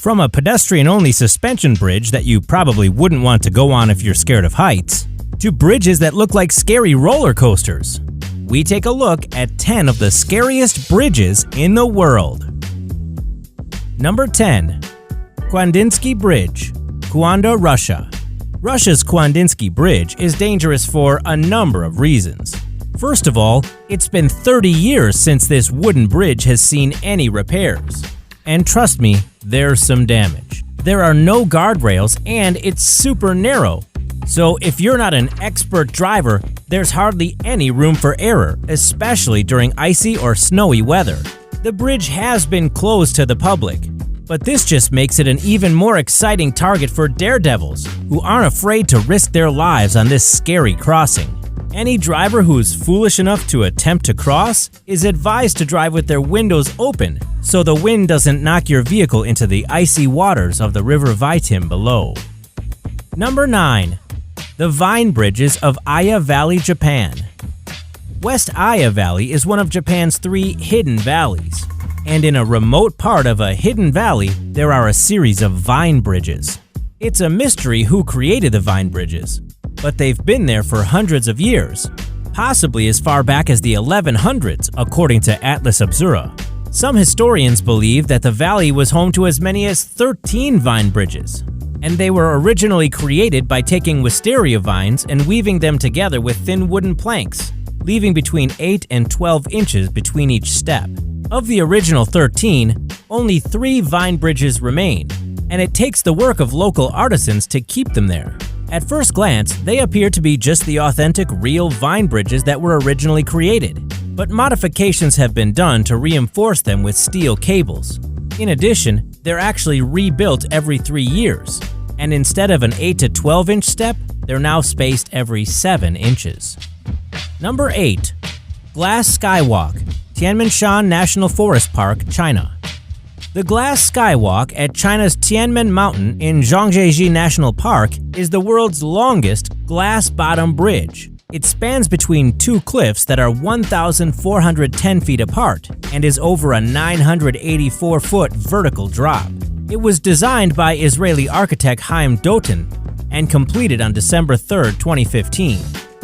From a pedestrian-only suspension bridge that you probably wouldn't want to go on if you're scared of heights, to bridges that look like scary roller coasters, we take a look at 10 of the scariest bridges in the world. Number 10. KUANDINSKY Bridge, Kuanda, Russia. Russia's KUANDINSKY Bridge is dangerous for a number of reasons. First of all, it's been 30 years since this wooden bridge has seen any repairs. And trust me, there's some damage. There are no guardrails and it's super narrow. So if you're not an expert driver, there's hardly any room for error, especially during icy or snowy weather. The bridge has been closed to the public, but this just makes it an even more exciting target for daredevils who aren't afraid to risk their lives on this scary crossing. Any driver who is foolish enough to attempt to cross is advised to drive with their windows open so the wind doesn't knock your vehicle into the icy waters of the River Vitim below. Number 9. The Vine Bridges of Aya Valley, Japan. West Aya Valley is one of Japan's 3 hidden valleys, and in a remote part of a hidden valley, there are a series of vine bridges. It's a mystery who created the vine bridges, but they've been there for hundreds of years, possibly as far back as the 1100s, according to Atlas Obscura. Some historians believe that the valley was home to as many as 13 vine bridges, and they were originally created by taking wisteria vines and weaving them together with thin wooden planks, leaving between 8 and 12 inches between each step. Of the original 13, only 3 vine bridges remain, and it takes the work of local artisans to keep them there. At first glance, they appear to be just the authentic, real vine bridges that were originally created, but modifications have been done to reinforce them with steel cables. In addition, they're actually rebuilt every 3 years, and instead of an 8 to 12 inch step, they're now spaced every 7 inches. Number 8. Glass Skywalk, Tianminshan National Forest Park, China. The Glass Skywalk at China's Tianmen Mountain in Zhangjiajie National Park is the world's longest glass-bottom bridge. It spans between 2 cliffs that are 1,410 feet apart and is over a 984-foot vertical drop. It was designed by Israeli architect Chaim Dotan and completed on December 3, 2015.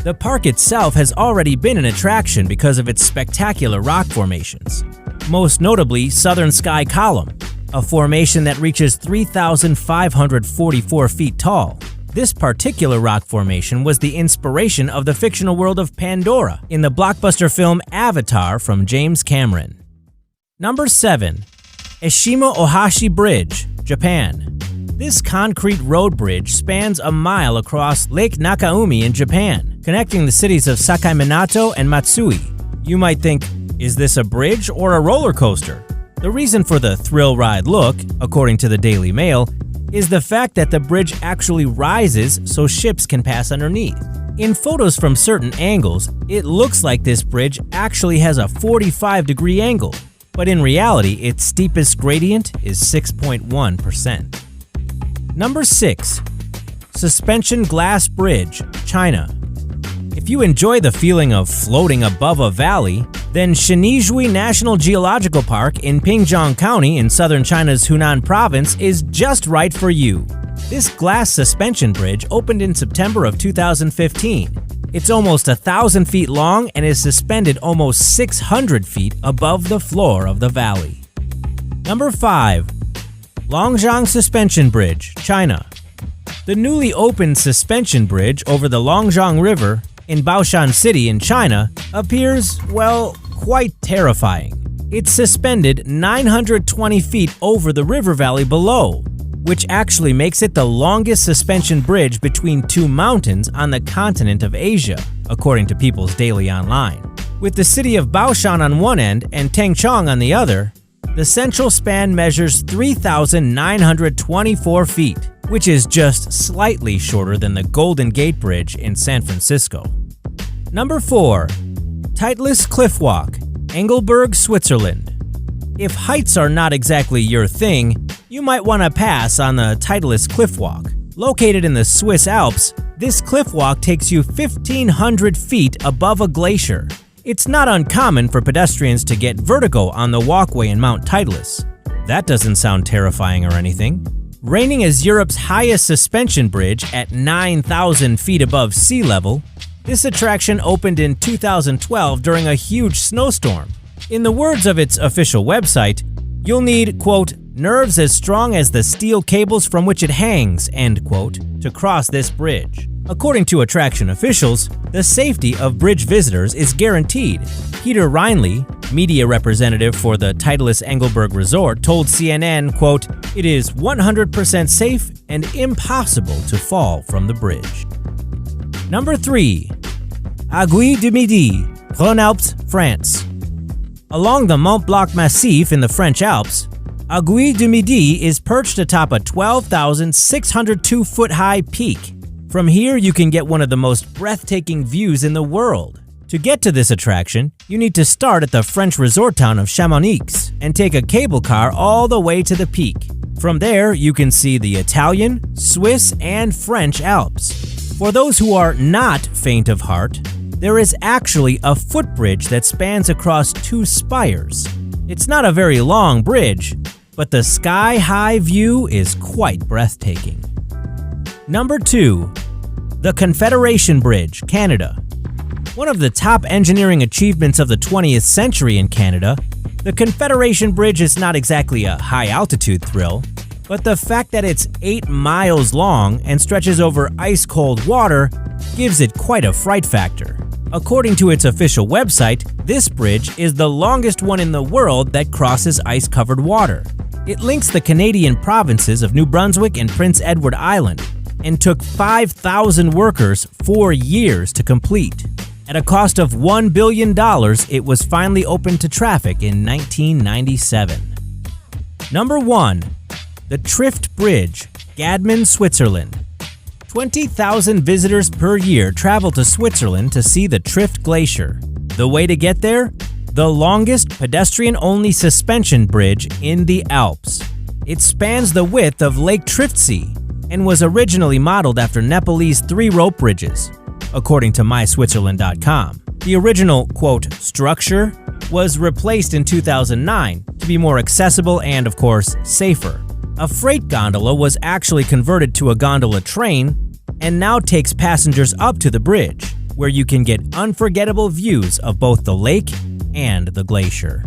The park itself has already been an attraction because of its spectacular rock formations. Most notably Southern Sky Column, a formation that reaches 3,544 feet tall. This particular rock formation was the inspiration of the fictional world of Pandora in the blockbuster film Avatar from James Cameron. Number 7. ESHIMA OHASHI Bridge, Japan. This concrete road bridge spans a mile across Lake Nakaumi in Japan, connecting the cities of Sakaiminato and Matsui. You might think, is this a bridge or a roller coaster? The reason for the thrill ride look, according to the Daily Mail, is the fact that the bridge actually rises so ships can pass underneath. In photos from certain angles, it looks like this bridge actually has a 45-degree angle, but in reality, its steepest gradient is 6.1%. Number 6. Suspension Glass Bridge, China. If you enjoy the feeling of floating above a valley, then Shenizhui National Geological Park in Pingjiang County in southern China's Hunan province is just right for you. This glass suspension bridge opened in September of 2015. It's almost 1,000 feet long and is suspended almost 600 feet above the floor of the valley. Number 5. LONGJIANG Suspension Bridge, China. The newly opened suspension bridge over the Longjiang River in Baoshan City in China appears, well, quite terrifying. It's suspended 920 feet over the river valley below, which actually makes it the longest suspension bridge between 2 mountains on the continent of Asia, according to People's Daily Online. With the city of Baoshan on one end and Tengchong on the other, the central span measures 3,924 feet, which is just slightly shorter than the Golden Gate Bridge in San Francisco. Number 4. TITLIS Cliff Walk, Engelberg, Switzerland. If heights are not exactly your thing, you might want to pass on the TITLIS Cliff Walk. Located in the Swiss Alps, this cliff walk takes you 1,500 feet above a glacier. It's not uncommon for pedestrians to get vertigo on the walkway in Mount TITLIS. That doesn't sound terrifying or anything. Reigning as Europe's highest suspension bridge at 9,000 feet above sea level, this attraction opened in 2012 during a huge snowstorm. In the words of its official website, you'll need, quote, nerves as strong as the steel cables from which it hangs, end quote, to cross this bridge. According to attraction officials, the safety of bridge visitors is guaranteed. Peter Reinley, media representative for the TITLIS ENGELBERG Resort, told CNN, quote, it is 100% safe and impossible to fall from the bridge. Number 3. Aiguilles du Midi, RHONE-ALPES, France. Along the Mont Blanc Massif in the French Alps, Aiguilles du Midi is perched atop a 12,602-foot-high peak. From here, you can get one of the most breathtaking views in the world. To get to this attraction, you need to start at the French resort town of Chamonix and take a cable car all the way to the peak. From there, you can see the Italian, Swiss, and French Alps. For those who are not faint of heart, there is actually a footbridge that spans across 2 spires. It's not a very long bridge, but the sky-high view is quite breathtaking. Number 2. The Confederation Bridge, Canada. One of the top engineering achievements of the 20th century in Canada, the Confederation Bridge is not exactly a high-altitude thrill, but the fact that it's 8 miles long and stretches over ice-cold water gives it quite a fright factor. According to its official website, this bridge is the longest one in the world that crosses ice-covered water. It links the Canadian provinces of New Brunswick and Prince Edward Island, and took 5,000 workers 4 years to complete. At a cost of $1 billion, it was finally opened to traffic in 1997. Number 1. The TRIFT Bridge, Gadmen, Switzerland. 20,000 visitors per year travel to Switzerland to see the TRIFT Glacier. The way to get there? The longest pedestrian-only suspension bridge in the Alps. It spans the width of Lake Triftsee and was originally modeled after Nepalese 3-rope bridges, according to myswitzerland.com. The original, quote, structure was replaced in 2009 to be more accessible and, of course, safer. A freight gondola was actually converted to a gondola train and now takes passengers up to the bridge, where you can get unforgettable views of both the lake and the glacier.